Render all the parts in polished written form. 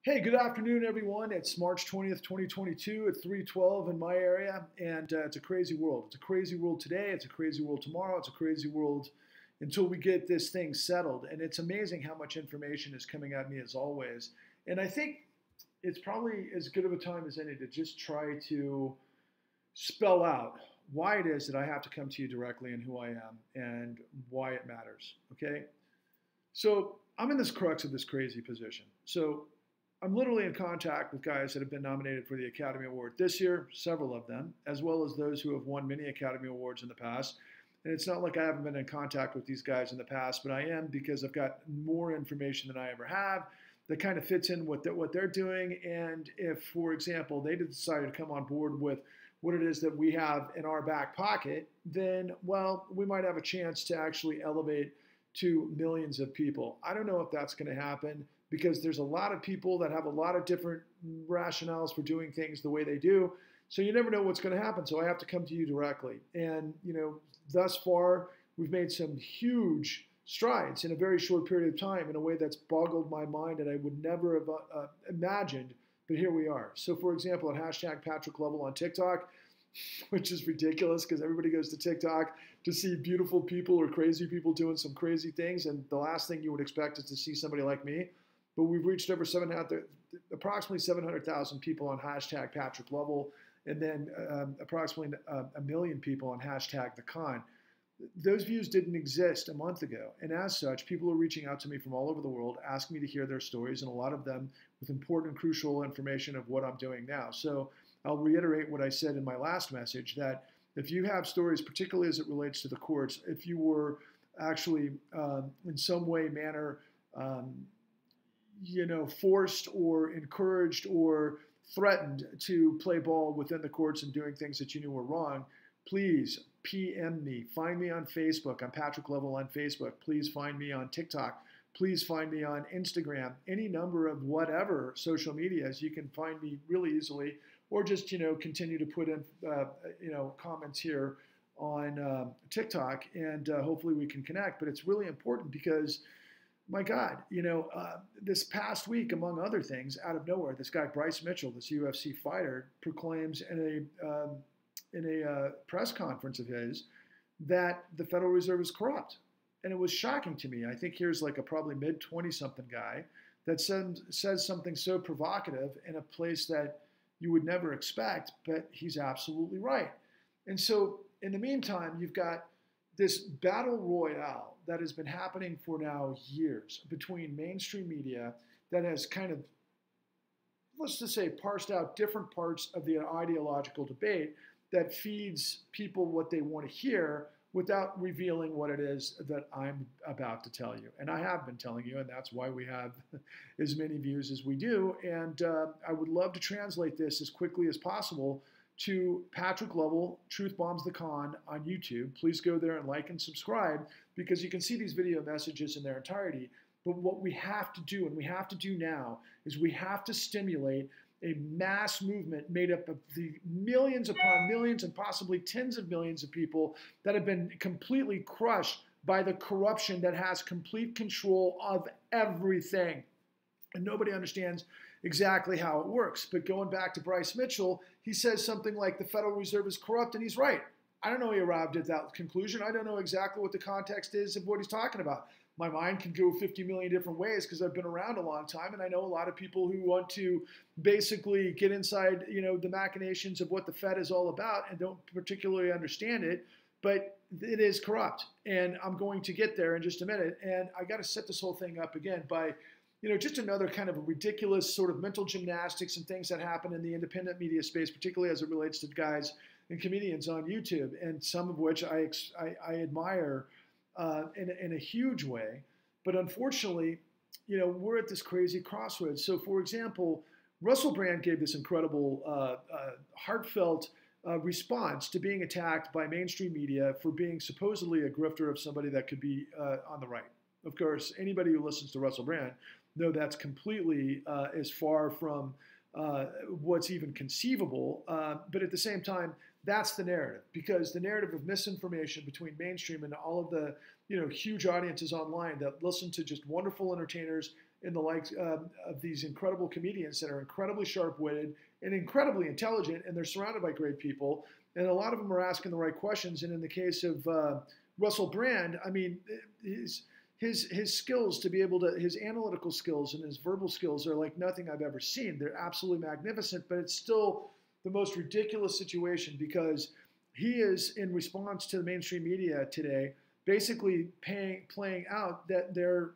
Hey, good afternoon, everyone. It's March 20th, 2022 at 3:12 in my area, and it's a crazy world. It's a crazy world today. It's a crazy world tomorrow. It's a crazy world until we get this thing settled. And it's amazing how much information is coming at me as always. And I think it's probably as good of a time as any to just try to spell out why it is that I have to come to you directly and who I am and why it matters. Okay? So I'm in this crux of this crazy position. So I'm literally in contact with guys that have been nominated for the Academy Award this year, several of them, as well as those who have won many Academy Awards in the past. And it's not like I haven't been in contact with these guys in the past, but I am because I've got more information than I ever have that kind of fits in with what they're doing. And if, for example, they decided to come on board with what it is that we have in our back pocket, then, well, we might have a chance to actually elevate to millions of people. I don't know if that's going to happen, because there's a lot of people that have a lot of different rationales for doing things the way they do. So you never know what's going to happen. So I have to come to you directly. And, thus far, we've made some huge strides in a very short period of time in a way that's boggled my mind and I would never have imagined. But here we are. So, for example, at hashtag Patrick Lovell on TikTok, which is ridiculous because everybody goes to TikTok to see beautiful people or crazy people doing some crazy things. And the last thing you would expect is to see somebody like me. But we've reached over approximately 700,000 people on hashtag Patrick Lovell, and then approximately a million people on hashtag The Con. Those views didn't exist a month ago. And as such, people are reaching out to me from all over the world, asking me to hear their stories, and a lot of them with important, crucial information of what I'm doing now. So I'll reiterate what I said in my last message, that if you have stories, particularly as it relates to the courts, if you were actually in some way, manner, forced or encouraged or threatened to play ball within the courts and doing things that you knew were wrong, please PM me. Find me on Facebook. I'm Patrick Lovell on Facebook. Please find me on TikTok. Please find me on Instagram. Any number of whatever social medias, you can find me really easily, or just, continue to put in, comments here on TikTok, and hopefully we can connect. But it's really important because, my God, this past week, among other things, out of nowhere, this guy Bryce Mitchell, this UFC fighter, proclaims in a press conference of his that the Federal Reserve is corrupt, and it was shocking to me. I think here's like a probably mid-20-something guy that says something so provocative in a place that you would never expect, but he's absolutely right. And so, in the meantime, you've got this battle royale that has been happening for now years between mainstream media that has kind of, let's just say, parsed out different parts of the ideological debate that feeds people what they want to hear without revealing what it is that I'm about to tell you. And I have been telling you, and that's why we have as many views as we do. And I would love to translate this as quickly as possible to Patrick Lovell, Truth Bombs the Con on YouTube. Please go there and like and subscribe, because you can see these video messages in their entirety. But what we have to do, and we have to do now, is we have to stimulate a mass movement made up of the millions upon millions and possibly tens of millions of people that have been completely crushed by the corruption that has complete control of everything. And nobody understands exactly how it works. But going back to Bryce Mitchell, he says something like the Federal Reserve is corrupt, and he's right. I don't know he arrived at that conclusion. I don't know exactly what the context is of what he's talking about. My mind can go 50 million different ways because I've been around a long time, and I know a lot of people who want to basically get inside, the machinations of what the Fed is all about and don't particularly understand it, but it is corrupt. And I'm going to get there in just a minute. And I got to set this whole thing up again by just another kind of a ridiculous sort of mental gymnastics and things that happen in the independent media space, particularly as it relates to guys and comedians on YouTube, and some of which I admire in a huge way. But unfortunately, we're at this crazy crossroads. So, for example, Russell Brand gave this incredible, heartfelt response to being attacked by mainstream media for being supposedly a grifter of somebody that could be on the right. Of course, anybody who listens to Russell Brand know that's completely as far from what's even conceivable. But at the same time, that's the narrative, because the narrative of misinformation between mainstream and all of the huge audiences online that listen to just wonderful entertainers in the likes of these incredible comedians that are incredibly sharp-witted and incredibly intelligent, and they're surrounded by great people, and a lot of them are asking the right questions. And in the case of Russell Brand, I mean, his skills to be able to, his analytical skills and his verbal skills are like nothing I've ever seen. They're absolutely magnificent, but it's still the most ridiculous situation because he is, in response to the mainstream media today, basically playing out that they're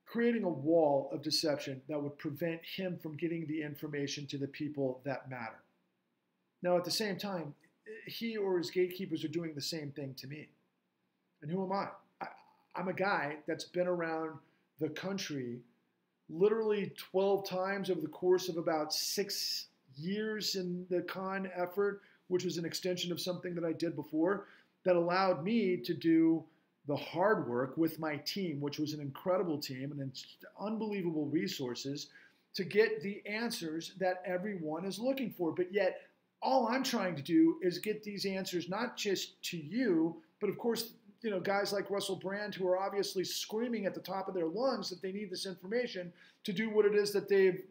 creating a wall of deception that would prevent him from getting the information to the people that matter. Now, at the same time, he or his gatekeepers are doing the same thing to me. And who am I? I'm a guy that's been around the country literally 12 times over the course of about 6 years in the con effort, which was an extension of something that I did before, that allowed me to do the hard work with my team, which was an incredible team and unbelievable resources to get the answers that everyone is looking for. But yet, all I'm trying to do is get these answers not just to you, but of course, you know, guys like Russell Brand who are obviously screaming at the top of their lungs that they need this information to do what it is that they've,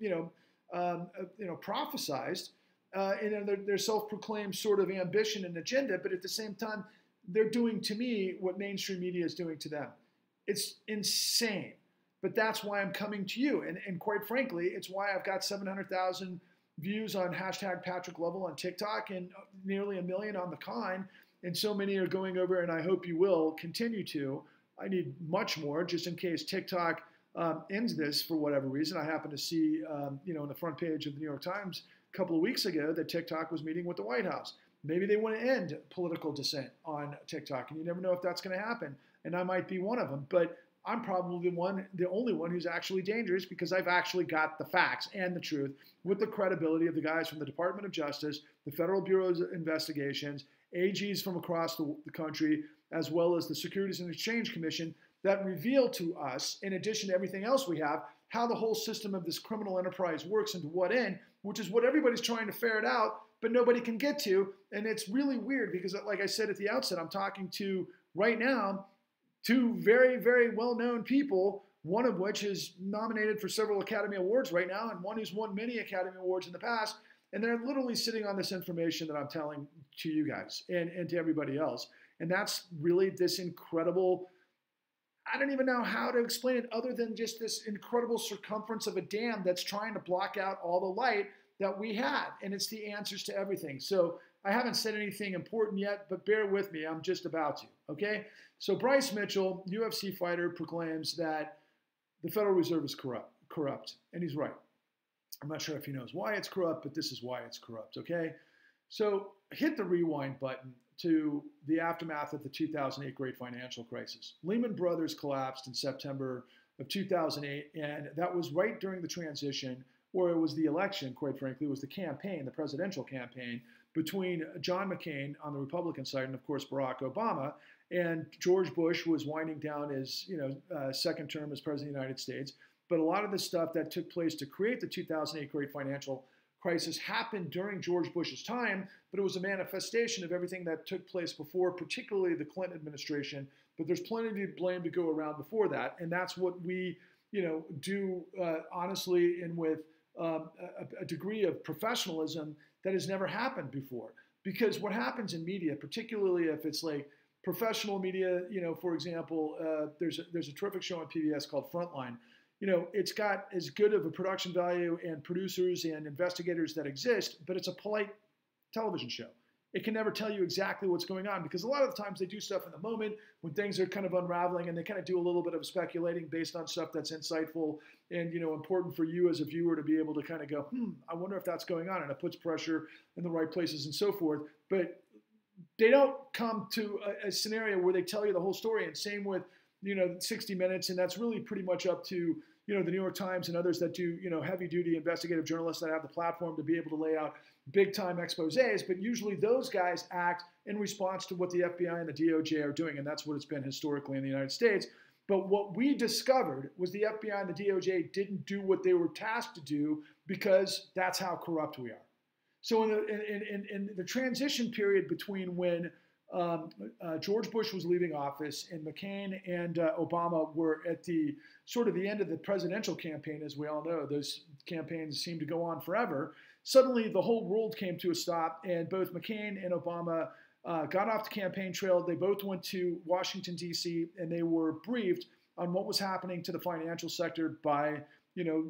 prophesized, and their self-proclaimed sort of ambition and agenda. But at the same time, they're doing to me what mainstream media is doing to them. It's insane. But that's why I'm coming to you. And quite frankly, it's why I've got 700,000 views on hashtag Patrick Lovell on TikTok and nearly 1 million on the con. And so many are going over, and I hope you will continue to. I need much more just in case TikTok ends this for whatever reason. I happened to see, on the front page of the New York Times a couple of weeks ago that TikTok was meeting with the White House. Maybe they want to end political dissent on TikTok, and you never know if that's going to happen. And I might be one of them, but I'm probably the only one who's actually dangerous because I've actually got the facts and the truth with the credibility of the guys from the Department of Justice, the Federal Bureau of Investigations, AGs from across the country, as well as the Securities and Exchange Commission that reveal to us, in addition to everything else we have, how the whole system of this criminal enterprise works and to what end, which is what everybody's trying to ferret out, but nobody can get to. And it's really weird because, like I said at the outset, I'm talking to, right now, 2 very, very well-known people, one of which is nominated for several Academy Awards right now, and one who's won many Academy Awards in the past. And they're literally sitting on this information that I'm telling to you guys and to everybody else. And that's really this incredible, I don't even know how to explain it other than just this incredible circumference of a dam that's trying to block out all the light that we have. And it's the answers to everything. So I haven't said anything important yet, but bear with me. I'm just about to, okay? So Bryce Mitchell, UFC fighter, proclaims that the Federal Reserve is corrupt. And he's right. I'm not sure if he knows why it's corrupt, but this is why it's corrupt, okay? So hit the rewind button to the aftermath of the 2008 Great Financial Crisis. Lehman Brothers collapsed in September of 2008, and that was right during the transition, or it was the election, quite frankly, it was the campaign, the presidential campaign, between John McCain on the Republican side and, of course, Barack Obama. And George Bush was winding down his second term as President of the United States. But a lot of the stuff that took place to create the 2008 Great Financial Crisis happened during George Bush's time, but it was a manifestation of everything that took place before, particularly the Clinton administration. But there's plenty of blame to go around before that, and that's what we, do honestly and with a degree of professionalism that has never happened before. Because what happens in media, particularly if it's like professional media, for example, there's a terrific show on PBS called Frontline. It's got as good of a production value and producers and investigators that exist, but it's a polite television show. It can never tell you exactly what's going on because a lot of the times they do stuff in the moment when things are kind of unraveling, and they kind of do a little bit of speculating based on stuff that's insightful and, important for you as a viewer to be able to kind of go, I wonder if that's going on, and it puts pressure in the right places and so forth. But they don't come to a scenario where they tell you the whole story. And same with 60 Minutes, and that's really pretty much up to, the New York Times and others that do, heavy-duty investigative journalists that have the platform to be able to lay out big-time exposés. But usually those guys act in response to what the FBI and the DOJ are doing, and that's what it's been historically in the United States. But what we discovered was the FBI and the DOJ didn't do what they were tasked to do because that's how corrupt we are. So in the transition period between when George Bush was leaving office, and McCain and Obama were at the sort of the end of the presidential campaign. As we all know, those campaigns seem to go on forever. Suddenly, the whole world came to a stop, and both McCain and Obama got off the campaign trail. They both went to Washington, D.C., and they were briefed on what was happening to the financial sector by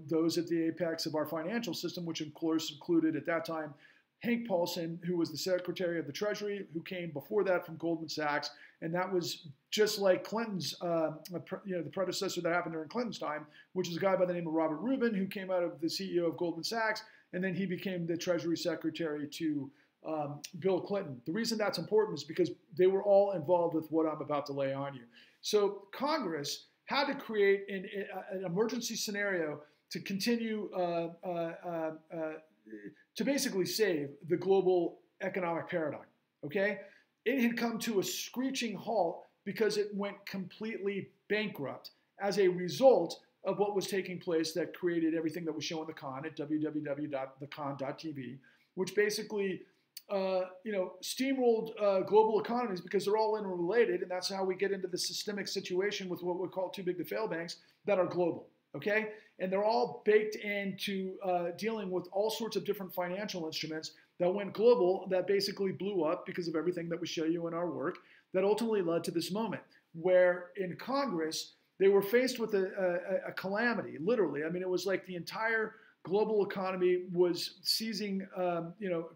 those at the apex of our financial system, which of course included at that time Hank Paulson, who was the Secretary of the Treasury, who came before that from Goldman Sachs, and that was just like Clinton's, the predecessor that happened during Clinton's time, which is a guy by the name of Robert Rubin, who came out of the CEO of Goldman Sachs, and then he became the Treasury Secretary to Bill Clinton. The reason that's important is because they were all involved with what I'm about to lay on you. So Congress had to create an emergency scenario to continue to basically save the global economic paradigm, okay? It had come to a screeching halt because it went completely bankrupt as a result of what was taking place that created everything that was shown the con at www.thecon.tv, which basically steamrolled global economies because they're all interrelated, and that's how we get into the systemic situation with what we call too big to fail banks that are global, okay? And they're all baked into dealing with all sorts of different financial instruments that went global that basically blew up because of everything that we show you in our work that ultimately led to this moment where in Congress, they were faced with a calamity, literally. I mean, it was like the entire global economy was seizing,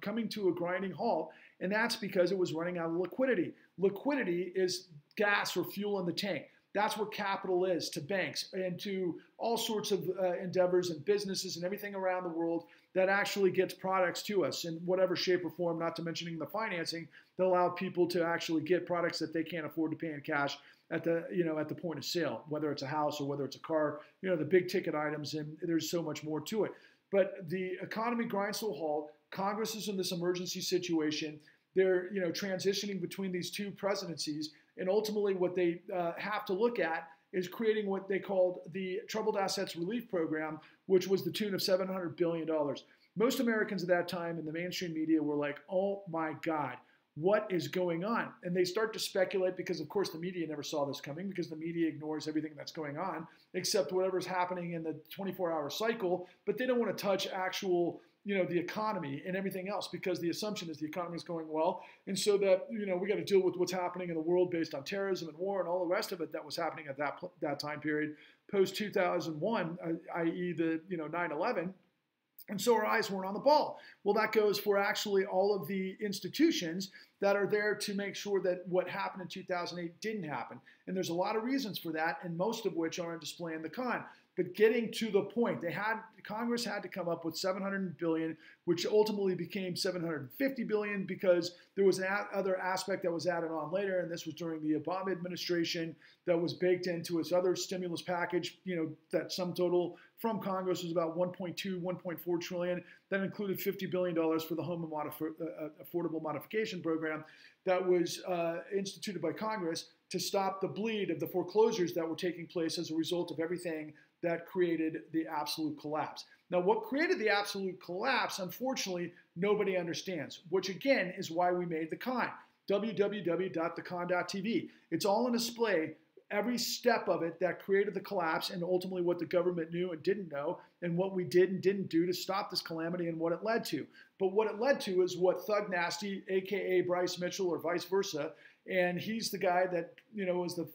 coming to a grinding halt, and that's because it was running out of liquidity. Liquidity is gas or fuel in the tank. That's what capital is to banks and to all sorts of endeavors and businesses and everything around the world that actually gets products to us in whatever shape or form, not to mentioning the financing that allow people to actually get products that they can't afford to pay in cash at the point of sale, whether it's a house or whether it's a car, the big ticket items, and there's so much more to it. But the economy grinds to a halt. Congress is in this emergency situation. They're transitioning between these two presidencies, and ultimately what they have to look at is creating what they called the Troubled Assets Relief Program, which was the tune of $700 billion. Most Americans at that time in the mainstream media were like, oh my God, what is going on? And they start to speculate because, of course, the media never saw this coming because the media ignores everything that's going on except whatever's happening in the 24-hour cycle, but they don't want to touch actual the economy and everything else because the assumption is the economy is going well. And so that, we got to deal with what's happening in the world based on terrorism and war and all the rest of it that was happening at that time period post 2001, i.e. the, 9/11. And so our eyes weren't on the ball. Well, that goes for actually all of the institutions that are there to make sure that what happened in 2008 didn't happen. And there's a lot of reasons for that, and most of which are on display in the con. But getting to the point, Congress had to come up with $700 billion, which ultimately became $750 billion because there was other aspect that was added on later, and this was during the Obama administration that was baked into its other stimulus package. That sum total from Congress was about 1.4 trillion. That included $50 billion for the Home Affordable Modification Program that was instituted by Congress to stop the bleed of the foreclosures that were taking place as a result of everything that created the absolute collapse. Now, what created the absolute collapse, unfortunately, nobody understands, which again is why we made the con, www.thecon.tv. It's all on display, every step of it that created the collapse and ultimately what the government knew and didn't know and what we did and didn't do to stop this calamity and what it led to. But what it led to is what Thug Nasty, aka Bryce Mitchell or vice versa, and he's the guy that was the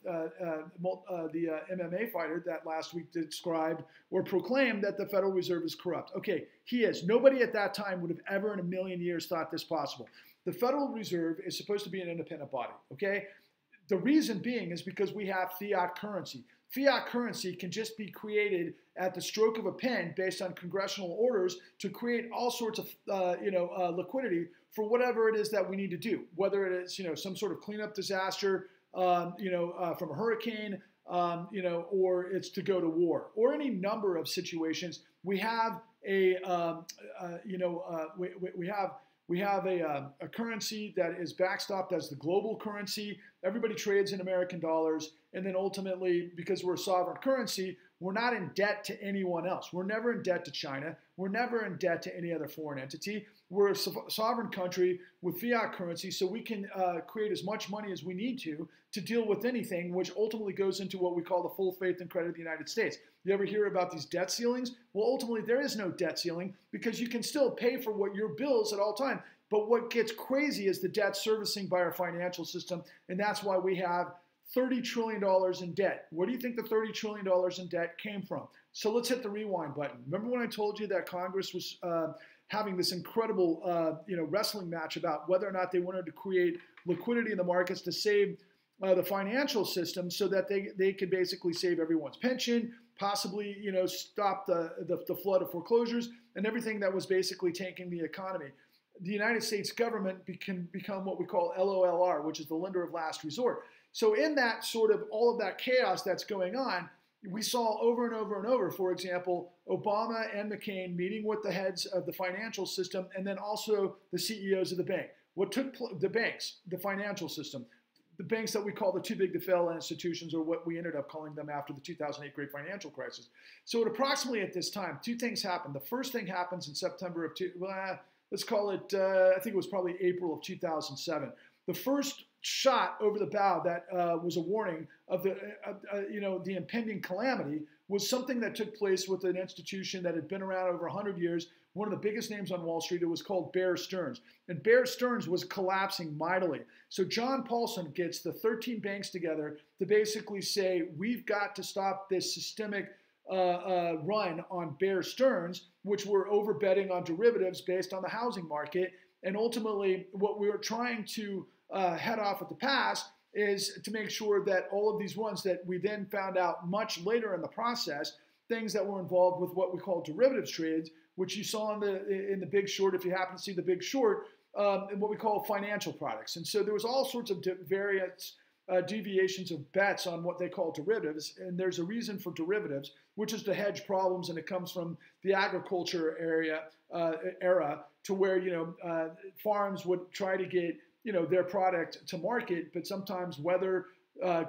MMA fighter that last week described or proclaimed that the Federal Reserve is corrupt. Okay, he is. Nobody at that time would have ever in a million years thought this possible. The Federal Reserve is supposed to be an independent body, okay? The reason being is because we have fiat currency. Fiat currency can just be created at the stroke of a pen based on congressional orders to create all sorts of liquidity for whatever it is that we need to do, whether it is some sort of cleanup disaster, from a hurricane, or it's to go to war, or any number of situations. We have a we have a currency that is backstopped as the global currency. Everybody trades in American dollars, And then ultimately, because we're a sovereign currency, we're not in debt to anyone else. We're never in debt to China. We're never in debt to any other foreign entity. We're a sovereign country with fiat currency, so we can create as much money as we need to deal with anything, which ultimately goes into what we call the full faith and credit of the United States. You ever hear about these debt ceilings? Well, ultimately, there is no debt ceiling because you can still pay for what your bills at all time. But what gets crazy is the debt servicing by our financial system, and that's why we have $30 trillion in debt. Where do you think the $30 trillion in debt came from? So let's hit the rewind button. Remember when I told you that Congress was having this incredible wrestling match about whether or not they wanted to create liquidity in the markets to save the financial system so that they could basically save everyone's pension, possibly stop the flood of foreclosures and everything that was basically tanking the economy. The United States government can become what we call LOLR, which is the lender of last resort. So in that sort of all of that chaos that's going on, we saw over and over and over, for example, Obama and McCain meeting with the heads of the financial system and then also the CEOs of the bank. What took the banks, the financial system, the banks that we call the too big to fail institutions, or what we ended up calling them after the 2008 great financial crisis. So at approximately at this time, two things happened. The first thing happens in September of, let's call it, I think it was probably April of 2007. The first shot over the bow that was a warning of the impending calamity was something that took place with an institution that had been around over 100 years, one of the biggest names on Wall Street. It was called Bear Stearns. And Bear Stearns was collapsing mightily. So John Paulson gets the 13 banks together to basically say, we've got to stop this systemic run on Bear Stearns, which were overbetting on derivatives based on the housing market. And ultimately, what we were trying to head off at the pass is to make sure that all of these ones that we then found out much later in the process, things that were involved with what we call derivatives trades, which you saw in the Big Short, if you happen to see the Big Short, and what we call financial products. And so there was all sorts of various deviations of bets on what they call derivatives. And there's a reason for derivatives, which is to hedge problems, and it comes from the agriculture era to where farms would try to get their product to market, but sometimes weather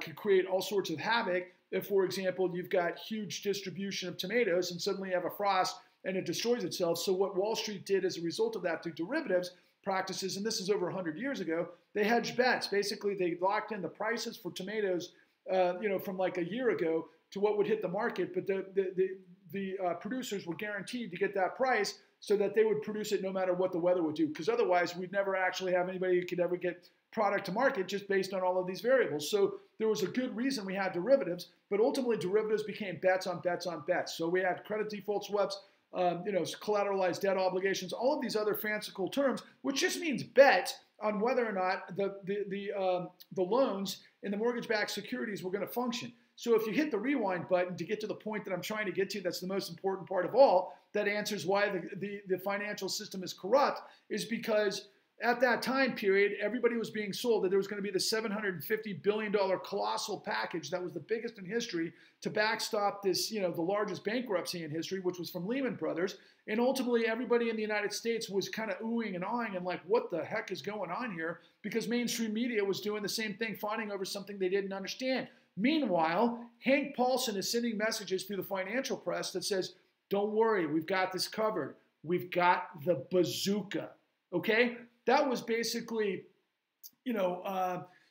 could create all sorts of havoc. If, for example, you've got huge distribution of tomatoes and suddenly you have a frost and it destroys itself. So what Wall Street did as a result of that through derivatives practices, and this is over 100 years ago, they hedged bets. Basically, they locked in the prices for tomatoes, from like a year ago to what would hit the market, but the producers were guaranteed to get that price so that they would produce it no matter what the weather would do, because otherwise we'd never actually have anybody who could ever get product to market just based on all of these variables. So there was a good reason we had derivatives, but ultimately derivatives became bets on bets on bets. So we had credit default swaps, collateralized debt obligations, all of these other fanciful terms, which just means bet on whether or not the loans in the mortgage-backed securities were going to function. So if you hit the rewind button to get to the point that I'm trying to get to, that's the most important part of all, that answers why the financial system is corrupt, is because at that time period, everybody was being sold that there was going to be the $750 billion colossal package that was the biggest in history to backstop this, the largest bankruptcy in history, which was from Lehman Brothers. And ultimately, everybody in the United States was kind of oohing and awing and like, what the heck is going on here? Because mainstream media was doing the same thing, fawning over something they didn't understand. Meanwhile, Hank Paulson is sending messages through the financial press that says, don't worry, we've got this covered. We've got the bazooka, okay? That was basically,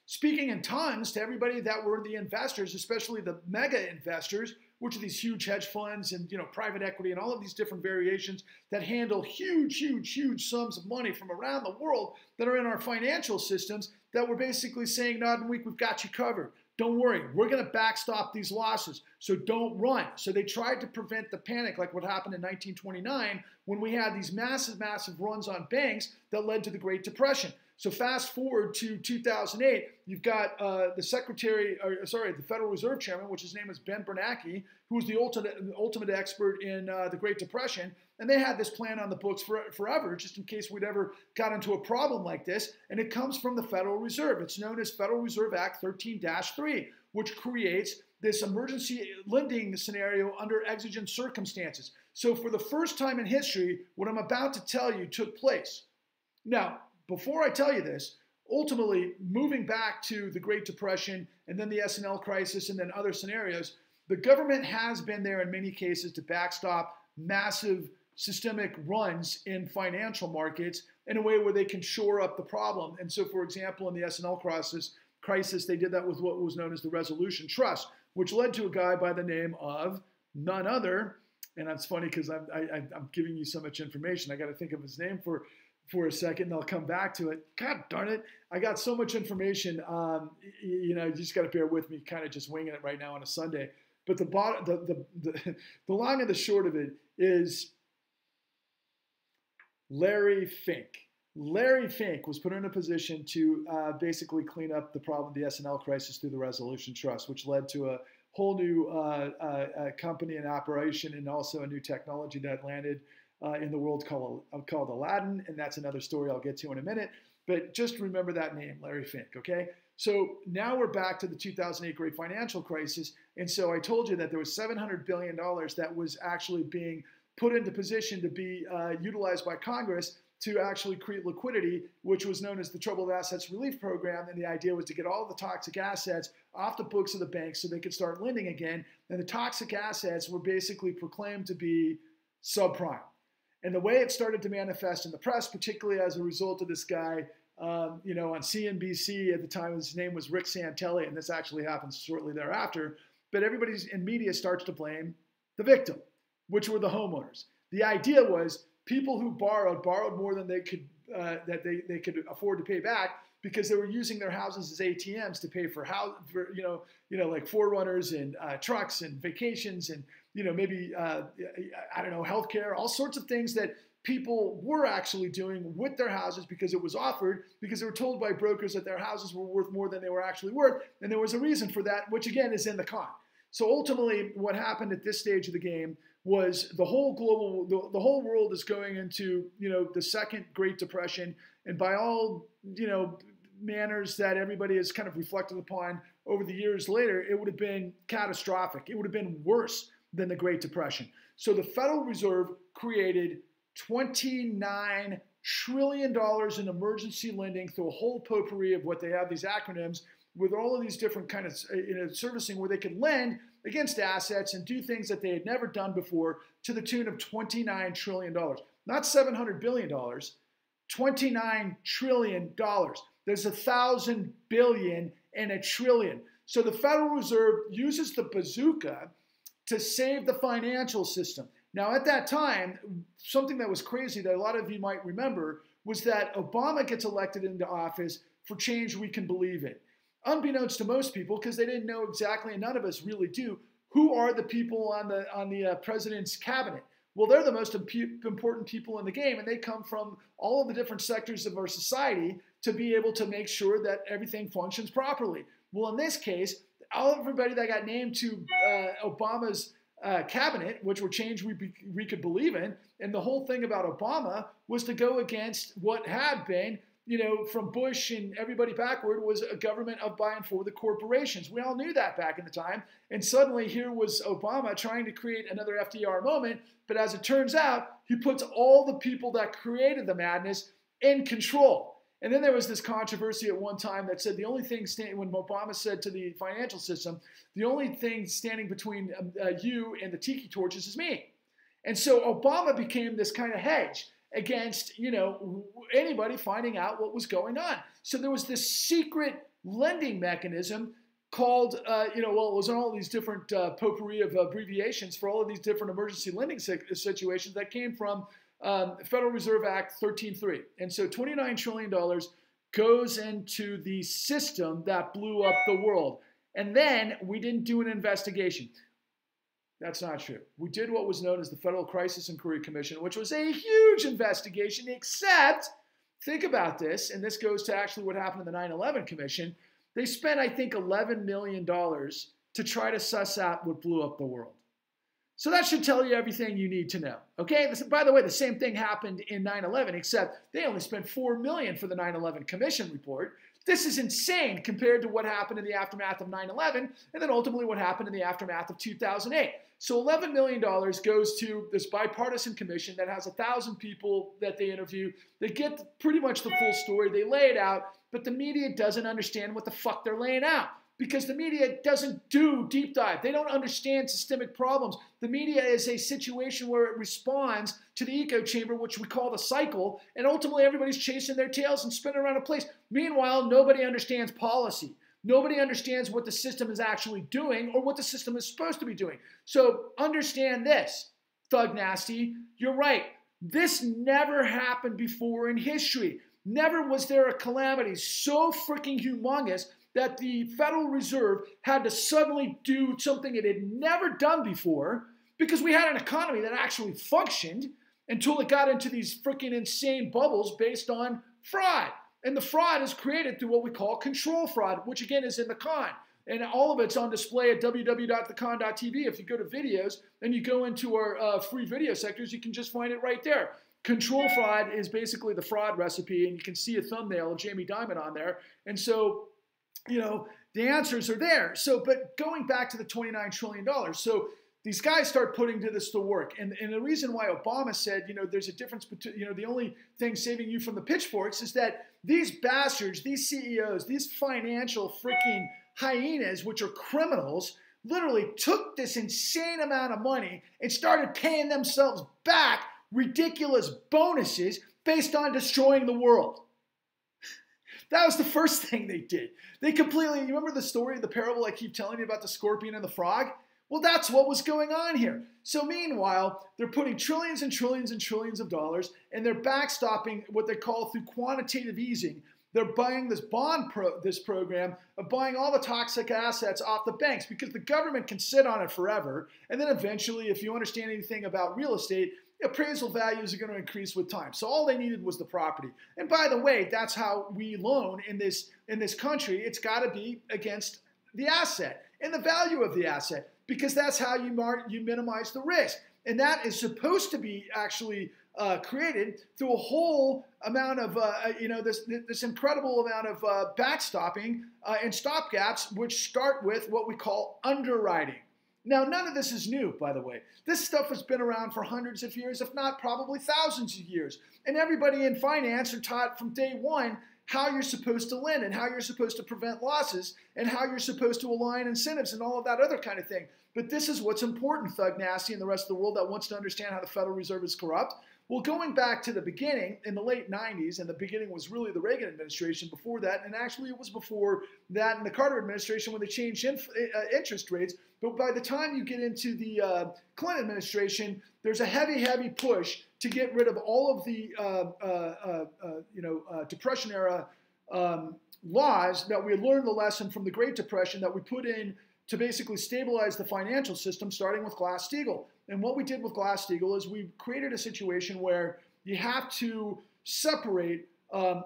speaking in tongues to everybody that were the investors, especially the mega investors, which are these huge hedge funds and, private equity and all of these different variations that handle huge, huge, huge sums of money from around the world that are in our financial systems that were basically saying, not in a week, we've got you covered. Don't worry, we're going to backstop these losses, so don't run. So they tried to prevent the panic like what happened in 1929 when we had these massive, massive runs on banks that led to the Great Depression. So fast forward to 2008, you've got the Federal Reserve Chairman, which his name is Ben Bernanke, who was the ultimate expert in the Great Depression. And they had this plan on the books forever, just in case we'd ever got into a problem like this. And it comes from the Federal Reserve. It's known as Federal Reserve Act 13-3, which creates this emergency lending scenario under exigent circumstances. So for the first time in history, what I'm about to tell you took place. Now, before I tell you this, ultimately, moving back to the Great Depression and then the SNL crisis and then other scenarios, the government has been there in many cases to backstop massive systemic runs in financial markets in a way where they can shore up the problem. And so, for example, in the SNL crisis, they did that with what was known as the Resolution Trust, which led to a guy by the name of none other, and that's funny because I'm giving you so much information. I got to think of his name for a second, and I'll come back to it. God darn it. I got so much information. You just got to bear with me, kind of just winging it right now on a Sunday. But the long and the short of it is Larry Fink. Larry Fink was put in a position to basically clean up the problem of the SNL crisis through the Resolution Trust, which led to a whole new company and operation, and also a new technology that landed in the world called Aladdin, and that's another story I'll get to in a minute. But just remember that name, Larry Fink, okay? So now we're back to the 2008 great financial crisis, and so I told you that there was $700 billion that was actually being put into position to be utilized by Congress to actually create liquidity, which was known as the Troubled Assets Relief Program. And the idea was to get all the toxic assets off the books of the banks so they could start lending again. And the toxic assets were basically proclaimed to be subprime. And the way it started to manifest in the press, particularly as a result of this guy, on CNBC at the time, his name was Rick Santelli, and this actually happens shortly thereafter. But everybody in media starts to blame the victim, which were the homeowners. The idea was people who borrowed more than they could they could afford to pay back because they were using their houses as ATMs to pay for like forerunners and trucks and vacations and maybe healthcare, all sorts of things that people were actually doing with their houses because it was offered, because they were told by brokers that their houses were worth more than they were actually worth, and there was a reason for that, which again is in the con. So ultimately, what happened at this stage of the game was the whole world is going into the second Great Depression, and by all manners that everybody has kind of reflected upon over the years later, it would have been catastrophic. It would have been worse than the Great Depression. So the Federal Reserve created $29 trillion in emergency lending through a whole potpourri of what they have, these acronyms, with all of these different kind of servicing where they could lend against assets and do things that they had never done before to the tune of $29 trillion. Not $700 billion, $29 trillion. There's 1,000 billion and a trillion. So the Federal Reserve uses the bazooka to save the financial system. Now, at that time, something that was crazy that a lot of you might remember was that Obama gets elected into office for change we can believe in. Unbeknownst to most people, because they didn't know exactly, and none of us really do, who are the people on the president's cabinet? Well, they're the most important people in the game, and they come from all of the different sectors of our society to be able to make sure that everything functions properly. Well, in this case, everybody that got named to Obama's cabinet, which were change we could believe in, and the whole thing about Obama was to go against what had been, from Bush and everybody backward, was a government of by and for the corporations. We all knew that back in the time. And suddenly here was Obama trying to create another FDR moment. But as it turns out, he puts all the people that created the madness in control. And then there was this controversy at one time that said the only thing when Obama said to the financial system, the only thing standing between you and the tiki torches is me. And so Obama became this kind of hedge against, anybody finding out what was going on. So there was this secret lending mechanism called, it was all these different potpourri of abbreviations for all of these different emergency lending situations that came from Federal Reserve Act 13.3. And so $29 trillion goes into the system that blew up the world. And then we didn't do an investigation. That's not true. We did what was known as the Federal Crisis Inquiry Commission, which was a huge investigation, except, think about this, and this goes to actually what happened in the 9/11 Commission. They spent, I think, $11 million to try to suss out what blew up the world. So that should tell you everything you need to know. Okay? By the way, the same thing happened in 9/11, except they only spent $4 million for the 9/11 Commission report. This is insane compared to what happened in the aftermath of 9/11 and then ultimately what happened in the aftermath of 2008. So $11 million goes to this bipartisan commission that has 1,000 people that they interview. They get pretty much the full story. They lay it out, but the media doesn't understand what the fuck they're laying out because the media doesn't do deep dive. They don't understand systemic problems. The media is a situation where it responds to the echo chamber, which we call the cycle, and ultimately everybody's chasing their tails and spinning around a place. Meanwhile, nobody understands policy. Nobody understands what the system is actually doing or what the system is supposed to be doing. So understand this, Thug Nasty, you're right. This never happened before in history. Never was there a calamity so freaking humongous that the Federal Reserve had to suddenly do something it had never done before because we had an economy that actually functioned until it got into these freaking insane bubbles based on fraud. And the fraud is created through what we call control fraud, which again is in the con. And all of it's on display at www.thecon.tv. If you go to videos and you go into our free video sectors, you can just find it right there. Control fraud is basically the fraud recipe, and you can see a thumbnail of Jamie Dimon on there. And so, you know, the answers are there. So, but going back to the $29 trillion, so these guys start putting this to work. And the reason why Obama said, you know, there's a difference between, you know, the only thing saving you from the pitchforks is that these bastards, these CEOs, these financial freaking hyenas, which are criminals, literally took this insane amount of money and started paying themselves back ridiculous bonuses based on destroying the world. That was the first thing they did. They completely, you remember the story, the parable I keep telling you about the scorpion and the frog? Well, that's what was going on here. So meanwhile, they're putting trillions and trillions and trillions of dollars, and they're backstopping what they call through quantitative easing. They're buying this this program of buying all the toxic assets off the banks because the government can sit on it forever. And then eventually, if you understand anything about real estate, appraisal values are going to increase with time. So all they needed was the property. And by the way, that's how we loan in this country. It's got to be against the asset and the value of the asset, because that's how you minimize the risk. And that is supposed to be actually created through a whole amount of, this incredible amount of backstopping and stopgaps, which start with what we call underwriting. Now, none of this is new, by the way. This stuff has been around for hundreds of years, if not probably thousands of years. And everybody in finance are taught from day one how you're supposed to lend and how you're supposed to prevent losses and how you're supposed to align incentives and all of that other kind of thing. But this is what's important, Thug Nasty and the rest of the world that wants to understand how the Federal Reserve is corrupt. Well, going back to the beginning, in the late 90s, and the beginning was really the Reagan administration before that, and actually it was before that in the Carter administration when they changed interest rates. But by the time you get into the Clinton administration, there's a heavy, heavy push to get rid of all of the Depression era laws that we had learned the lesson from the Great Depression that we put in to basically stabilize the financial system, starting with Glass-Steagall. And what we did with Glass-Steagall is we created a situation where you have to separate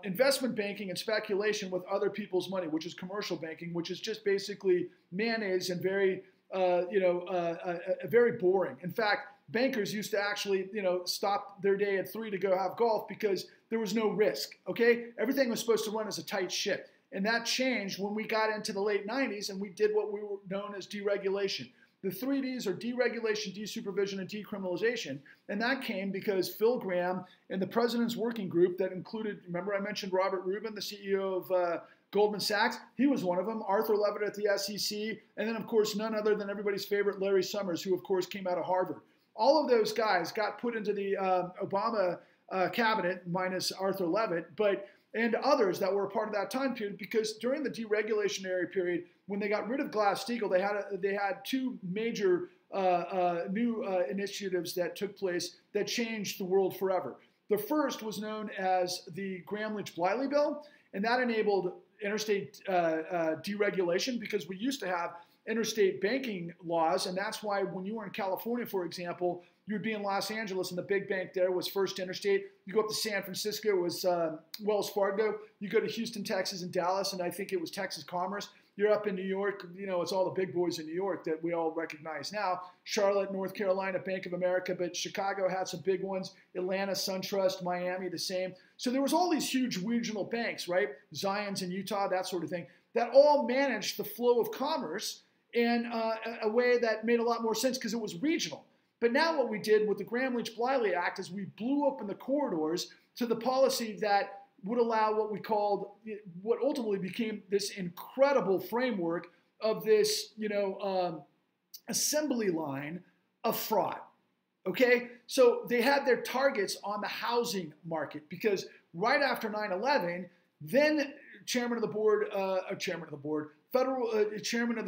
investment banking and speculation with other people's money, which is commercial banking, which is just basically mayonnaise and very, very boring. In fact, bankers used to actually, stop their day at 3 to go have golf because there was no risk, okay? Everything was supposed to run as a tight ship. And that changed when we got into the late 90s and we did what we were known as deregulation. The 3 Ds are deregulation, desupervision, and decriminalization. And that came because Phil Gramm and the President's Working Group that included, remember I mentioned Robert Rubin, the CEO of Goldman Sachs? He was one of them. Arthur Levitt at the SEC. And then, of course, none other than everybody's favorite Larry Summers, who, of course, came out of Harvard. All of those guys got put into the Obama cabinet, minus Arthur Levitt, and others that were a part of that time period, because during the deregulationary period, when they got rid of Glass-Steagall, they had 2 major new initiatives that took place that changed the world forever. The first was known as the Gramm-Leach-Bliley Bill, and that enabled interstate deregulation, because we used to have interstate banking laws, and that's why when you were in California, for example, you would be in Los Angeles, and the big bank there was First Interstate. You go up to San Francisco, it was Wells Fargo. You go to Houston, Texas, and Dallas, and I think it was Texas Commerce. You're up in New York, you know, it's all the big boys in New York that we all recognize now. Charlotte, North Carolina, Bank of America, but Chicago had some big ones. Atlanta, SunTrust, Miami, the same. So there was all these huge regional banks, right? Zions in Utah, that sort of thing, that all managed the flow of commerce in a way that made a lot more sense because it was regional. But now what we did with the Gramm-Leach-Bliley Act is we blew open the corridors to the policy that would allow what we called, what ultimately became this incredible framework of this, you know, assembly line of fraud. Okay, so they had their targets on the housing market because right after 9/11, then chairman of the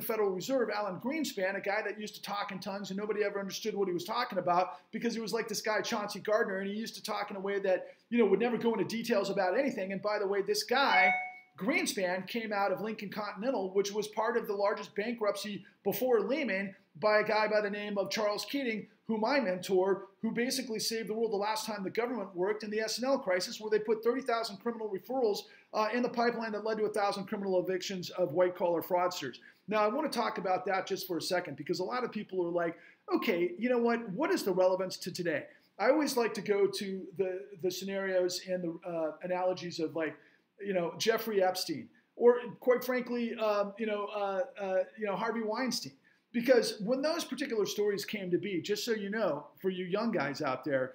Federal Reserve, Alan Greenspan, a guy that used to talk in tongues and nobody ever understood what he was talking about because he was like this guy Chauncey Gardner, and he used to talk in a way that, you know, would never go into details about anything. And by the way, this guy Greenspan came out of Lincoln Continental, which was part of the largest bankruptcy before Lehman, by a guy by the name of Charles Keating, whom I mentored, who basically saved the world the last time the government worked in the SNL Crisis, where they put 30,000 criminal referrals in the pipeline that led to 1,000 criminal evictions of white-collar fraudsters. Now, I want to talk about that just for a second, because a lot of people are like, okay, you know what is the relevance to today? I always like to go to the scenarios and the analogies of, like, you know, Jeffrey Epstein, or quite frankly, Harvey Weinstein. Because when those particular stories came to be, just so you know, for you young guys out there,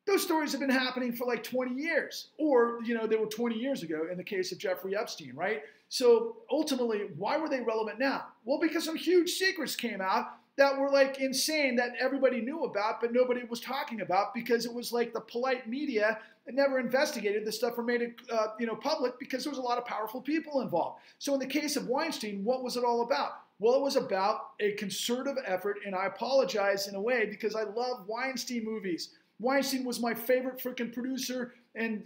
those stories have been happening for like 20 years. Or, you know, they were 20 years ago in the case of Jeffrey Epstein, right? So ultimately, why were they relevant now? Well, because some huge secrets came out that were like insane, that everybody knew about, but nobody was talking about, because it was like the polite media that never investigated the stuff or made it public, because there was a lot of powerful people involved. So in the case of Weinstein, what was it all about? Well, it was about a concerted effort, and I apologize in a way because I love Weinstein movies. Weinstein was my favorite freaking producer, and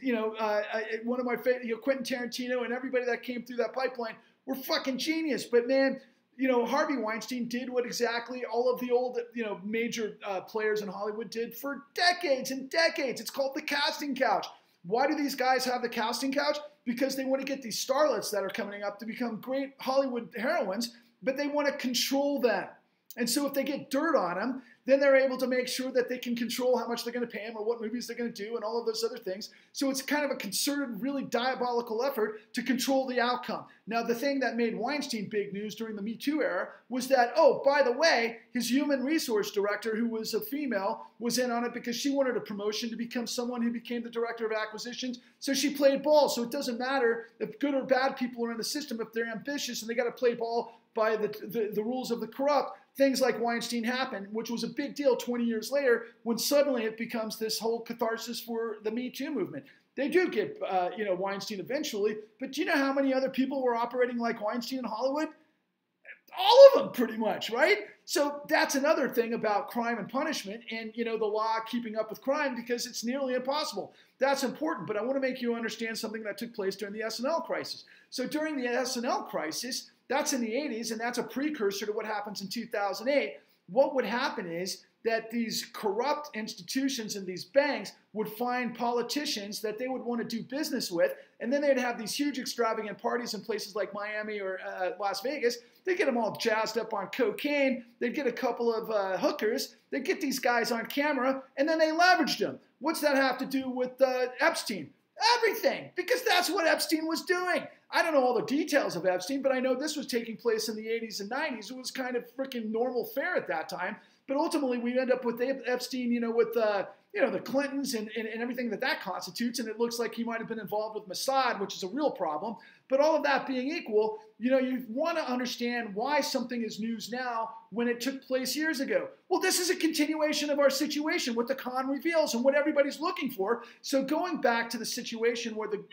one of my favorite, Quentin Tarantino and everybody that came through that pipeline were fucking genius. But man, Harvey Weinstein did what exactly all of the old, major players in Hollywood did for decades and decades. It's called the casting couch. Why do these guys have the casting couch? Because they want to get these starlets that are coming up to become great Hollywood heroines, but they want to control them. And so if they get dirt on them, then they're able to make sure that they can control how much they're going to pay them or what movies they're going to do and all of those other things. So it's kind of a concerted, really diabolical effort to control the outcome. Now, the thing that made Weinstein big news during the Me Too era was that, oh, by the way, his human resource director, who was a female, was in on it because she wanted a promotion to become someone who became the director of acquisitions. So she played ball. So it doesn't matter if good or bad people are in the system. If they're ambitious and they got to play ball by the rules of the corrupt, things like Weinstein happened, which was a big deal 20 years later when suddenly it becomes this whole catharsis for the Me Too movement. They do get, Weinstein eventually, but do you know how many other people were operating like Weinstein in Hollywood? All of them, pretty much, right? So that's another thing about crime and punishment and, the law keeping up with crime, because it's nearly impossible. That's important, but I want to make you understand something that took place during the SNL crisis. So during the SNL crisis, that's in the 80s, and that's a precursor to what happens in 2008. What would happen is that these corrupt institutions and these banks would find politicians that they would want to do business with, and then they'd have these huge extravagant parties in places like Miami or Las Vegas. They'd get them all jazzed up on cocaine. They'd get a couple of hookers. They'd get these guys on camera, and then they leveraged them. What's that have to do with Epstein? Everything, because that's what Epstein was doing. I don't know all the details of Epstein, but I know this was taking place in the 80s and 90s. It was kind of freaking normal fare at that time. But ultimately, we end up with Epstein, with the Clintons and everything that constitutes. And it looks like he might have been involved with Mossad, which is a real problem. But all of that being equal, you want to understand why something is news now when it took place years ago. Well, this is a continuation of our situation, what the con reveals and what everybody's looking for. So going back to the situation where the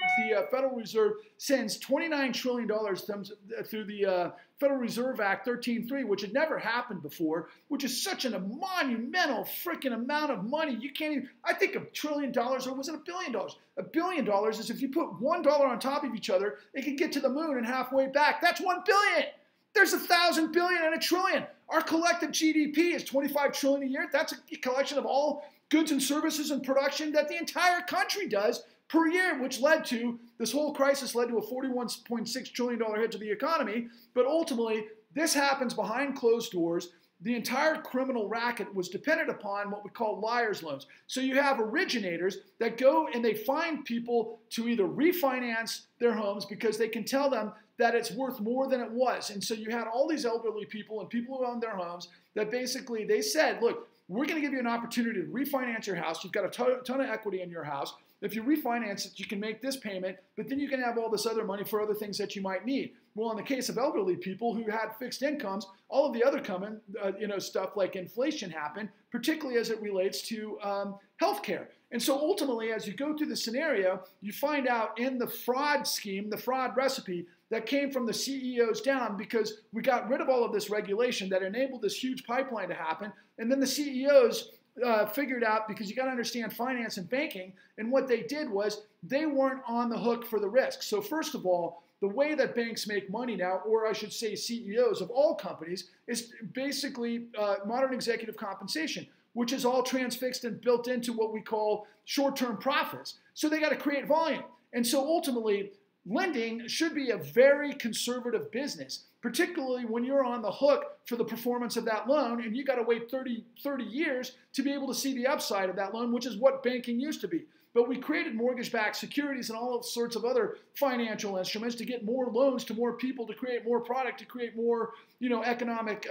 Federal Reserve sends $29 trillion through the Federal Reserve Act 13.3, which had never happened before, which is such a monumental freaking amount of money. You can't even, I think $1 trillion, or was it $1 billion? $1 billion is if you put $1 on top of each other, it can get to the moon and halfway back. That's $1 billion. There's 1,000 billion and a trillion. Our collective GDP is 25 trillion a year. That's a collection of all goods and services and production that the entire country does, per year, which led to, this whole crisis led to a $41.6 trillion hit to the economy. But ultimately, this happens behind closed doors. The entire criminal racket was dependent upon what we call liar's loans. So you have originators that go and they find people to either refinance their homes because they can tell them that it's worth more than it was. And so you had all these elderly people and people who own their homes that basically they said, look, we're going to give you an opportunity to refinance your house. You've got a ton of equity in your house. If you refinance it, you can make this payment, but then you can have all this other money for other things that you might need. Well, in the case of elderly people who had fixed incomes, all of the other stuff like inflation happened, particularly as it relates to healthcare. And so ultimately, as you go through the scenario, you find out in the fraud scheme, the fraud recipe, that came from the CEOs down because we got rid of all of this regulation that enabled this huge pipeline to happen. And then the CEOs figured out, because you got to understand finance and banking, and what they did was they weren't on the hook for the risk. So first of all, the way that banks make money now, or I should say CEOs of all companies, is basically modern executive compensation, which is all transfixed and built into what we call short-term profits. So they got to create volume. And so ultimately, lending should be a very conservative business, particularly when you're on the hook for the performance of that loan and you got to wait 30 years to be able to see the upside of that loan, which is what banking used to be. But we created mortgage-backed securities and all sorts of other financial instruments to get more loans to more people, to create more product, to create more, economic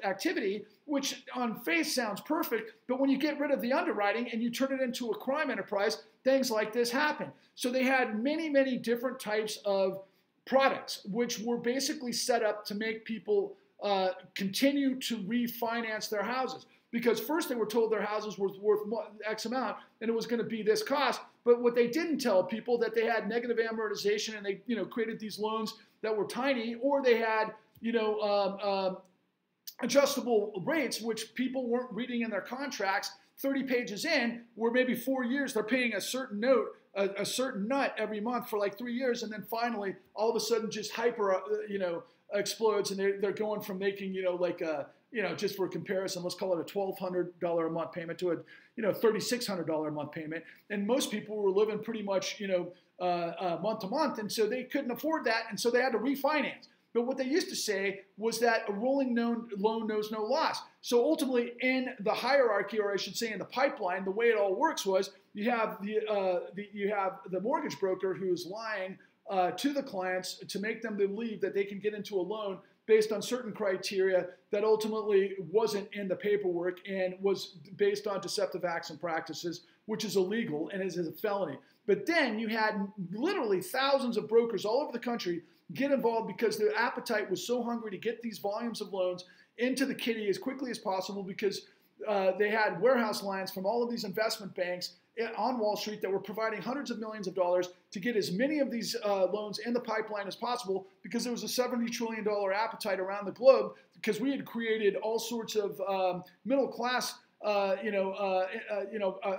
activity, which on face sounds perfect. But when you get rid of the underwriting and you turn it into a crime enterprise, things like this happen. So they had many, many different types of products, which were basically set up to make people continue to refinance their houses. Because first they were told their houses were worth X amount and it was going to be this cost. But what they didn't tell people, that they had negative amortization and they created these loans that were tiny, or they had adjustable rates, which people weren't reading in their contracts 30 pages in, where maybe 4 years they're paying a certain note, a certain nut every month for like 3 years, and then finally all of a sudden just hyper explodes, and they're going from making just for comparison, let's call it a $1,200 a month payment to a $3,600 a month payment, and most people were living pretty much month to month, and so they couldn't afford that, and so they had to refinance. But what they used to say was that a rolling loan knows no loss. So ultimately, in the hierarchy, or I should say in the pipeline, the way it all works was you have the mortgage broker who's lying to the clients to make them believe that they can get into a loan based on certain criteria that ultimately wasn't in the paperwork and was based on deceptive acts and practices, which is illegal and is a felony. But then you had literally thousands of brokers all over the country get involved because their appetite was so hungry to get these volumes of loans into the kitty as quickly as possible, because they had warehouse lines from all of these investment banks on Wall Street that were providing hundreds of millions of dollars to get as many of these loans in the pipeline as possible, because there was a $70 trillion appetite around the globe, because we had created all sorts of middle class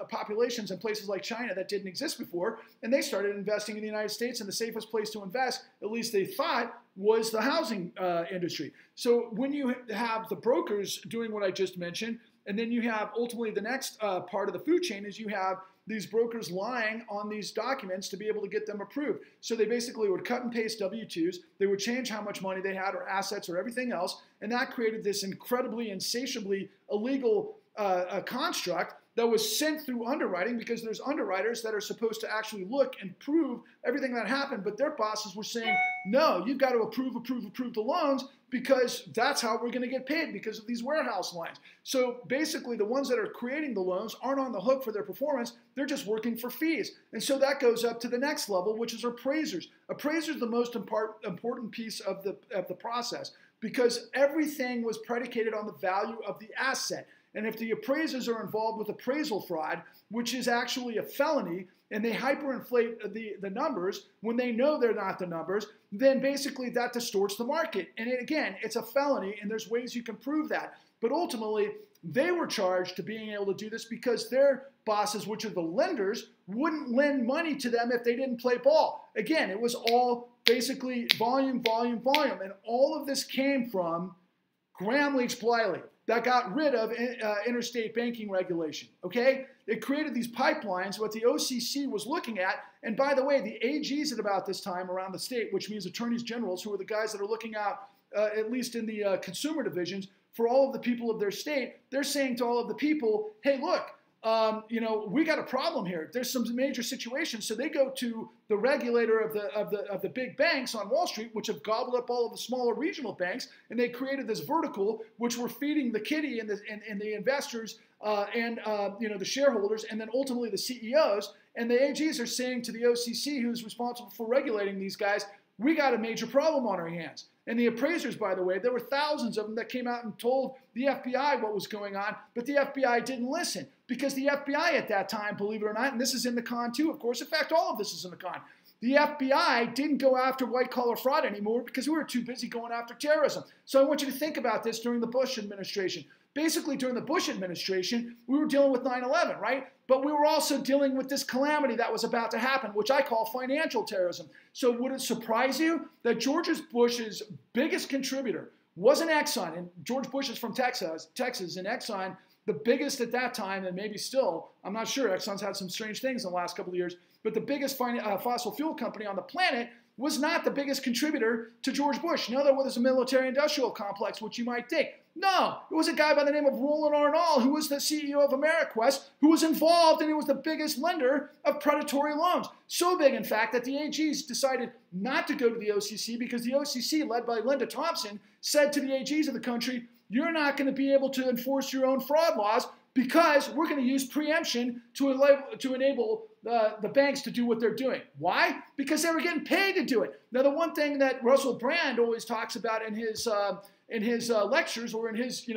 populations in places like China that didn't exist before, and they started investing in the United States, and the safest place to invest, at least they thought, was the housing industry. So when you have the brokers doing what I just mentioned, and then you have ultimately the next part of the food chain is you have these brokers lying on these documents to be able to get them approved. So they basically would cut and paste W-2s. They would change how much money they had or assets or everything else. And that created this incredibly, insatiably illegal construct that was sent through underwriting, because there's underwriters that are supposed to actually look and prove everything that happened. But their bosses were saying, no, you've got to approve the loans, because that's how we're going to get paid, because of these warehouse lines. So basically the ones that are creating the loans aren't on the hook for their performance. They're just working for fees. And so that goes up to the next level, which is appraisers. Appraisers are the most important piece of the process, because everything was predicated on the value of the asset. And if the appraisers are involved with appraisal fraud, which is actually a felony, and they hyperinflate the numbers when they know they're not the numbers, then basically that distorts the market. And again, it's a felony, and there's ways you can prove that. But ultimately, they were charged to being able to do this because their bosses, which are the lenders, wouldn't lend money to them if they didn't play ball. Again, it was all basically volume. And all of this came from Graham Leach Bliley. that got rid of interstate banking regulation, okay? It created these pipelines, what the OCC was looking at, and by the way, the AGs at about this time around the state, which means attorneys generals, who are the guys that are looking out, at least in the consumer divisions, for all of the people of their state, they're saying to all of the people, hey, look, we got a problem here. There's some major situations. So they go to the regulator of the big banks on Wall Street, which have gobbled up all of the smaller regional banks, and they created this vertical, which were feeding the kitty and the investors and the shareholders, and then ultimately the CEOs. And the AGs are saying to the OCC, who's responsible for regulating these guys, we got a major problem on our hands. And the appraisers, by the way, there were thousands of them that came out and told the FBI what was going on, but the FBI didn't listen because the FBI at that time, believe it or not, and this is in the con too, of course. In fact, all of this is in the con. The FBI didn't go after white-collar fraud anymore because we were too busy going after terrorism. So I want you to think about this during the Bush administration. Basically, during the Bush administration, we were dealing with 9/11, right? But we were also dealing with this calamity that was about to happen, which I call financial terrorism. So would it surprise you that George Bush's biggest contributor wasn't Exxon? And George Bush is from Texas, and Exxon, the biggest at that time, and maybe still, I'm not sure, Exxon's had some strange things in the last couple of years, but the biggest fossil fuel company on the planet was not the biggest contributor to George Bush. No, there was a military-industrial complex, which you might think. No, it was a guy by the name of Roland Arnall, who was the CEO of AmeriQuest, who was involved, and he was the biggest lender of predatory loans. So big, in fact, that the AGs decided not to go to the OCC because the OCC, led by Linda Thompson, said to the AGs of the country, you're not going to be able to enforce your own fraud laws because we're going to use preemption to enable the banks to do what they're doing. Why? Because they were getting paid to do it. Now, the one thing that Russell Brand always talks about in his lectures, or in his,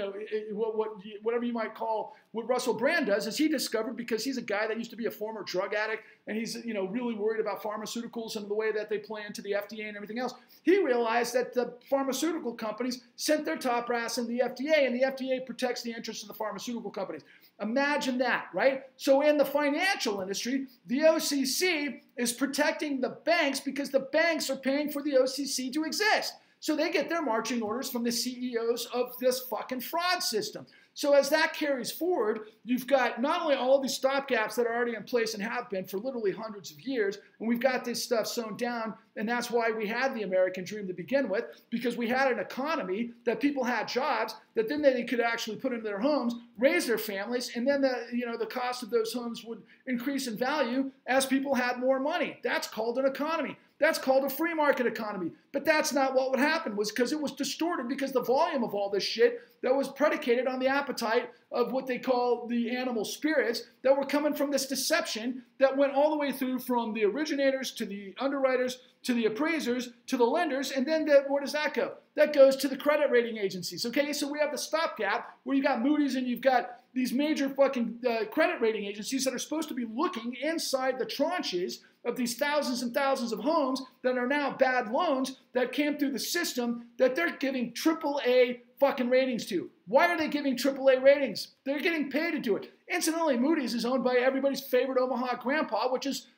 whatever you might call what Russell Brand does, is he discovered, because he's a guy that used to be a former drug addict, and he's, really worried about pharmaceuticals and the way that they play into the FDA and everything else. He realized that the pharmaceutical companies sent their top brass in the FDA, and the FDA protects the interests of the pharmaceutical companies. Imagine that, right? So in the financial industry, the OCC is protecting the banks because the banks are paying for the OCC to exist. So they get their marching orders from the CEOs of this fucking fraud system. So as that carries forward, you've got not only all of these stopgaps that are already in place and have been for literally hundreds of years, and we've got this stuff sewn down, and that's why we had the American dream to begin with, because we had an economy that people had jobs that then they could actually put into their homes, raise their families, and then the cost of those homes would increase in value as people had more money. That's called an economy. That's called a free market economy. But that's not what would happen, was because it was distorted, because the volume of all this shit that was predicated on the appetite of what they call the animal spirits that were coming from this deception that went all the way through from the originators to the underwriters to the appraisers to the lenders, and then where does that go? That goes to the credit rating agencies, okay? So we have the stopgap where you've got Moody's and you've got these major fucking credit rating agencies that are supposed to be looking inside the tranches of these thousands and thousands of homes that are now bad loans that came through the system that they're giving AAA fucking ratings to. Why are they giving AAA ratings? They're getting paid to do it. Incidentally, Moody's is owned by everybody's favorite Omaha grandpa, which is,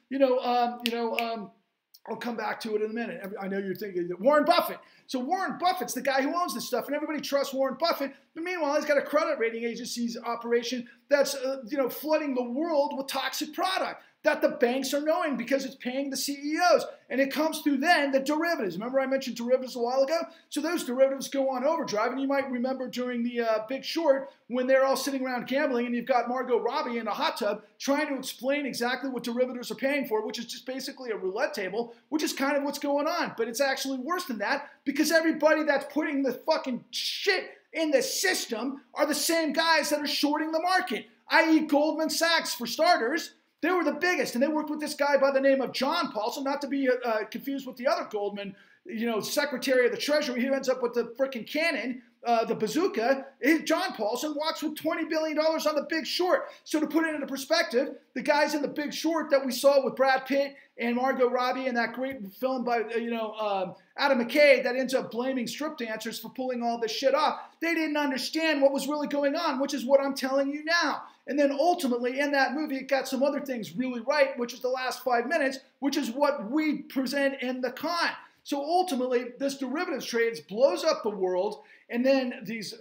I'll come back to it in a minute. I know you're thinking that Warren Buffett. So Warren Buffett's the guy who owns this stuff, and everybody trusts Warren Buffett. But meanwhile, he's got a credit rating agency's operation that's, flooding the world with toxic product that the banks are knowing because it's paying the CEOs. And it comes through then the derivatives. Remember I mentioned derivatives a while ago? So those derivatives go on overdrive. And you might remember during the Big Short when they're all sitting around gambling and you've got Margot Robbie in a hot tub trying to explain exactly what derivatives are paying for, which is just basically a roulette table, which is kind of what's going on. But it's actually worse than that because everybody that's putting the fucking shit in the system are the same guys that are shorting the market, i.e. Goldman Sachs, for starters. They were the biggest, and they worked with this guy by the name of John Paulson, not to be confused with the other Goldman, Secretary of the Treasury, who ends up with the frickin' cannon, the bazooka. John Paulson walks with $20 billion on the Big Short. So to put it into perspective, the guys in the Big Short that we saw with Brad Pitt and Margot Robbie and that great film by, Adam McKay that ends up blaming strip dancers for pulling all this shit off, they didn't understand what was really going on, which is what I'm telling you now. And then ultimately in that movie, it got some other things really right, which is the last 5 minutes, which is what we present in the con. So ultimately, this derivatives trades blows up the world, and then these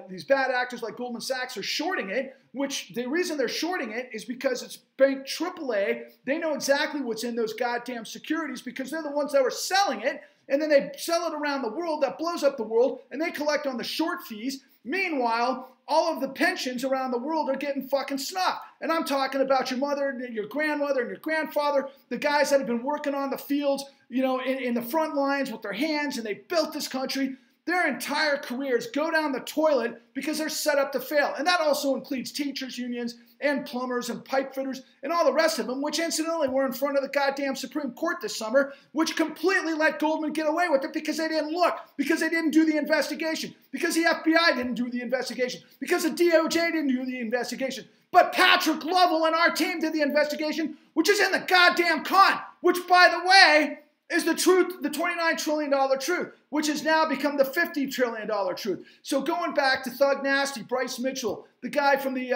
these bad actors like Goldman Sachs are shorting it, which the reason they're shorting it is because it's bank AAA. They know exactly what's in those goddamn securities because they're the ones that were selling it, and then they sell it around the world. That blows up the world, and they collect on the short fees. Meanwhile, all of the pensions around the world are getting fucking snuffed. And I'm talking about your mother and your grandmother and your grandfather, the guys that have been working on the fields, in the front lines with their hands, and they built this country. Their entire careers go down the toilet because they're set up to fail. And that also includes teachers' unions and plumbers and pipe fitters and all the rest of them, which incidentally were in front of the goddamn Supreme Court this summer, which completely let Goldman get away with it because they didn't look, because they didn't do the investigation, because the FBI didn't do the investigation, because the DOJ didn't do the investigation. But Patrick Lovell and our team did the investigation, which is in the goddamn con, which, by the way, is the truth, the $29 trillion truth, which has now become the $50 trillion truth. So going back to Thug Nasty, Bryce Mitchell, the guy from the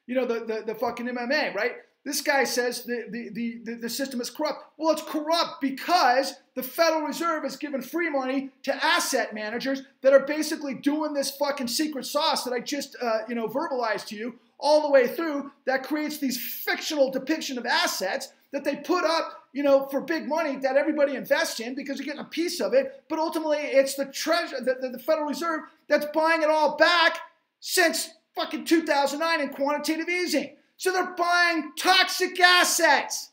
the fucking MMA, right? This guy says the system is corrupt. Well, it's corrupt because the Federal Reserve has given free money to asset managers that are basically doing this fucking secret sauce that I just verbalized to you all the way through, that creates these fictional depiction of assets that they put up, for big money that everybody invests in because you're getting a piece of it. But ultimately, it's the the Federal Reserve that's buying it all back since fucking 2009 in quantitative easing. So they're buying toxic assets.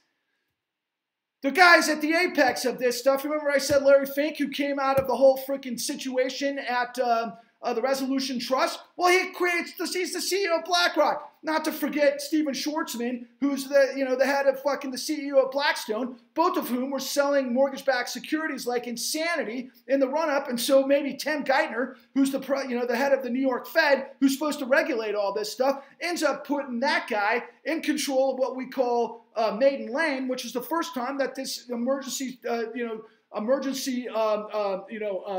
The guys at the apex of this stuff, remember I said Larry Fink, who came out of the whole freaking situation at the Resolution Trust? Well, he's the CEO of Blackrock. Not to forget Stephen Schwartzman, who's the head of fucking the CEO of Blackstone, both of whom were selling mortgage-backed securities like insanity in the run-up. And so maybe Tim Geithner, who's the head of the New York Fed, who's supposed to regulate all this stuff, ends up putting that guy in control of what we call Maiden Lane, which is the first time that this emergency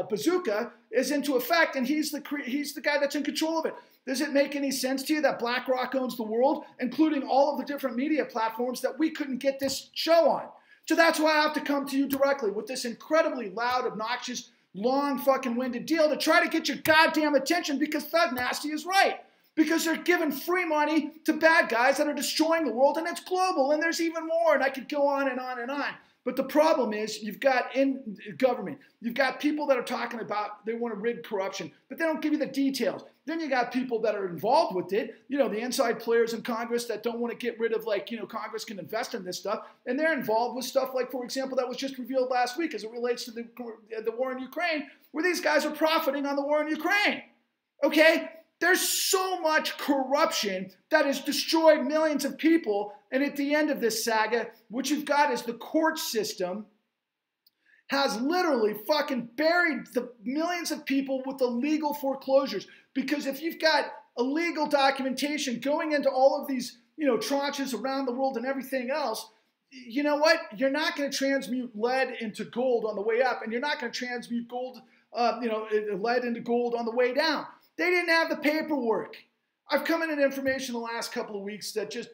bazooka is into effect, and he's the guy that's in control of it. Does it make any sense to you that BlackRock owns the world, including all of the different media platforms that we couldn't get this show on? So that's why I have to come to you directly with this incredibly loud, obnoxious, long fucking winded deal to try to get your goddamn attention, because Thug Nasty is right. Because they're giving free money to bad guys that are destroying the world, and it's global, and there's even more, and I could go on and on and on. But the problem is, you've got in government, you've got people that are talking about they want to rid corruption, but they don't give you the details. Then you got people that are involved with it, the inside players in Congress that don't want to get rid of, Congress can invest in this stuff, and they're involved with stuff like, for example, that was just revealed last week as it relates to the war in Ukraine, where these guys are profiting on the war in Ukraine. Okay? There's so much corruption that has destroyed millions of people. And at the end of this saga, what you've got is the court system has literally fucking buried the millions of people with illegal foreclosures. Because if you've got illegal documentation going into all of these, tranches around the world and everything else, you know what? You're not going to transmute lead into gold on the way up, and you're not going to transmute lead into gold on the way down. They didn't have the paperwork. I've come in at information the last couple of weeks that just,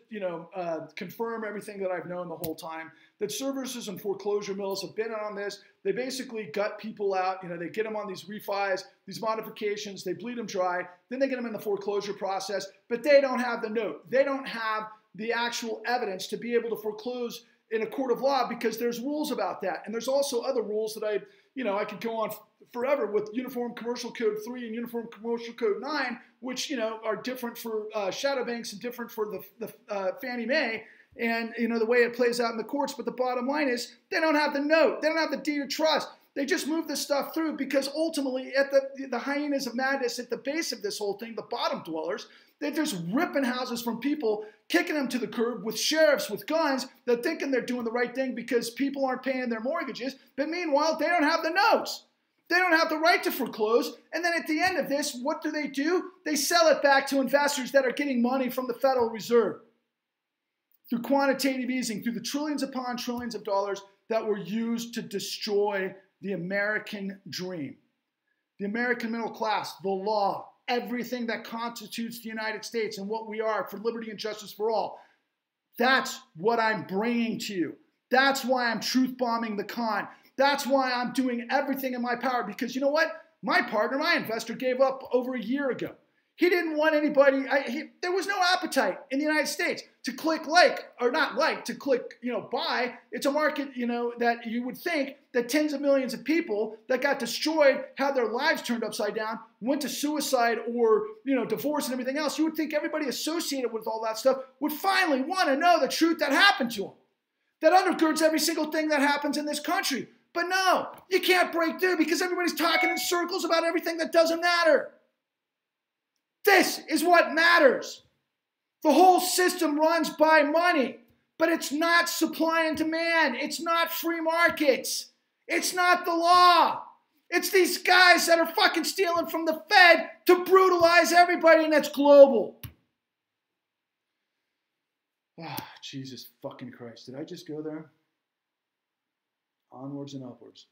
confirm everything that I've known the whole time, that servicers and foreclosure mills have been on this. They basically gut people out. They get them on these refis, these modifications, they bleed them dry, then they get them in the foreclosure process, but they don't have the note. They don't have the actual evidence to be able to foreclose in a court of law, because there's rules about that. And there's also other rules that I could go on forever with Uniform Commercial Code 3 and Uniform Commercial Code 9, which, are different for shadow banks and different for the Fannie Mae, and, the way it plays out in the courts. But the bottom line is they don't have the note. They don't have the deed of trust. They just move this stuff through because ultimately at the hyenas of madness at the base of this whole thing, the bottom dwellers, they're just ripping houses from people, kicking them to the curb with sheriffs with guns. They're thinking they're doing the right thing because people aren't paying their mortgages. But meanwhile, they don't have the notes. They don't have the right to foreclose. And then at the end of this, what do? They sell it back to investors that are getting money from the Federal Reserve through quantitative easing, through the trillions upon trillions of dollars that were used to destroy the American dream, the American middle class, the law, everything that constitutes the United States and what we are for liberty and justice for all. That's what I'm bringing to you. That's why I'm truth bombing the con. That's why I'm doing everything in my power, because you know what? My partner, my investor, gave up over a year ago. He didn't want anybody, there was no appetite in the United States to click to click, buy. It's a market, that you would think that tens of millions of people that got destroyed, had their lives turned upside down, went to suicide or, divorce and everything else. You would think everybody associated with all that stuff would finally want to know the truth that happened to them. That undergirds every single thing that happens in this country. But no, you can't break through because everybody's talking in circles about everything that doesn't matter. This is what matters. The whole system runs by money, but it's not supply and demand. It's not free markets. It's not the law. It's these guys that are fucking stealing from the Fed to brutalize everybody, and that's global. Ah, Jesus fucking Christ. Did I just go there? Onwards and upwards.